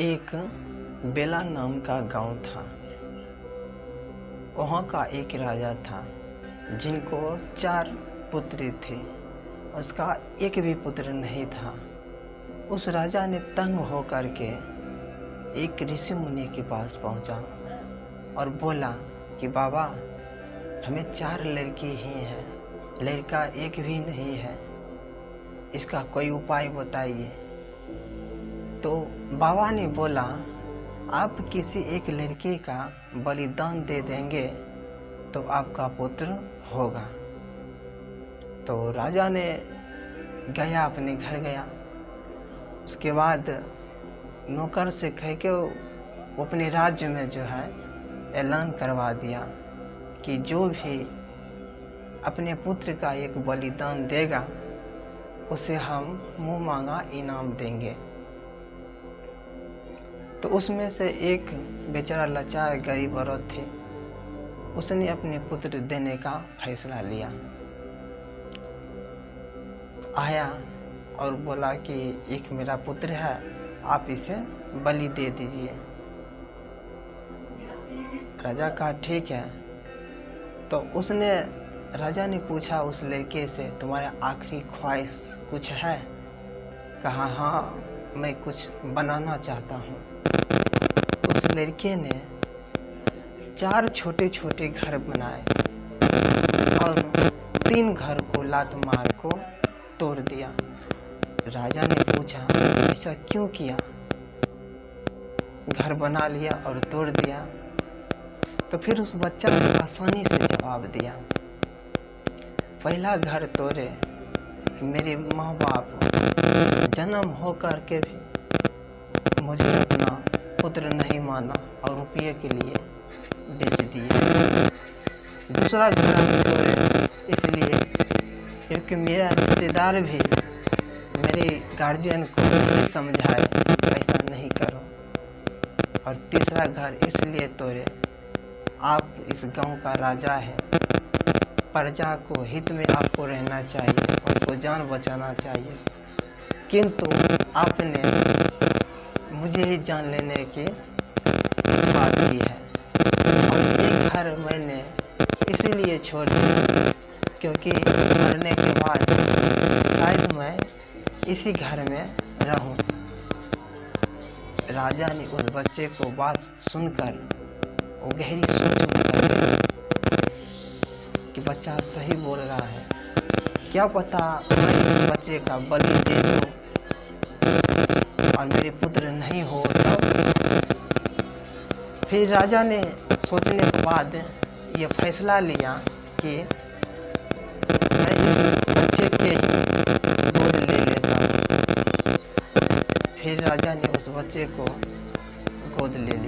एक बेला नाम का गांव था। वहाँ का एक राजा था जिनको 4 पुत्र थे। उसका एक भी पुत्र नहीं था। उस राजा ने तंग होकर के एक ऋषि मुनि के पास पहुँचा और बोला कि बाबा, हमें 4 लड़की ही हैं, लड़का एक भी नहीं है, इसका कोई उपाय बताइए। तो बाबा ने बोला, आप किसी एक लड़के का बलिदान दे देंगे तो आपका पुत्र होगा। तो राजा ने गया, अपने घर गया। उसके बाद नौकर से कह के वो अपने राज्य में जो है ऐलान करवा दिया कि जो भी अपने पुत्र का एक बलिदान देगा उसे हम मुँह मांगा इनाम देंगे। तो उसमें से एक बेचारा लाचार गरीब औरत थे, उसने अपने पुत्र देने का फैसला लिया। आया और बोला कि एक मेरा पुत्र है, आप इसे बलि दे दीजिए। राजा कहा ठीक है। तो राजा ने पूछा उस लड़के से, तुम्हारा आखिरी ख्वाहिश कुछ है? कहा हाँ, मैं कुछ बनाना चाहता हूँ। उस लड़के ने 4 छोटे छोटे घर बनाए और 3 घर को लात मार को तोड़ दिया। राजा ने पूछा ऐसा क्यों किया? घर बना लिया और तोड़ दिया। तो फिर उस बच्चा ने आसानी से जवाब दिया, पहला घर तोड़े कि मेरे माँ बाप जन्म होकर के भी मुझे अपना पुत्र नहीं माना और रुपये के लिए बेच दिए। दूसरा घर तोड़े इसलिए क्योंकि मेरा रिश्तेदार भी मेरे गार्जियन को नहीं समझाए ऐसा नहीं करो। और तीसरा घर इसलिए तोड़े, आप इस गांव का राजा है, प्रजा को हित में आपको रहना चाहिए, उनको जान बचाना चाहिए, किंतु आपने मुझे ही जान लेने की बात की है। और एक घर मैंने इसीलिए छोड़ दिया क्योंकि मरने के बाद शायद मैं इसी घर में रहूं। राजा ने उस बच्चे को बात सुनकर वो गहरी सोच में पड़ गया कि बच्चा सही बोल रहा है, क्या पता मैं इस बच्चे का बलि दे दूं और मेरे पुत्र नहीं हो। तब फिर राजा ने सोचने के बाद ये फैसला लिया कि मैं इस बच्चे के ही गोद ले लेता हूँ। फिर राजा ने उस बच्चे को गोद ले लिया।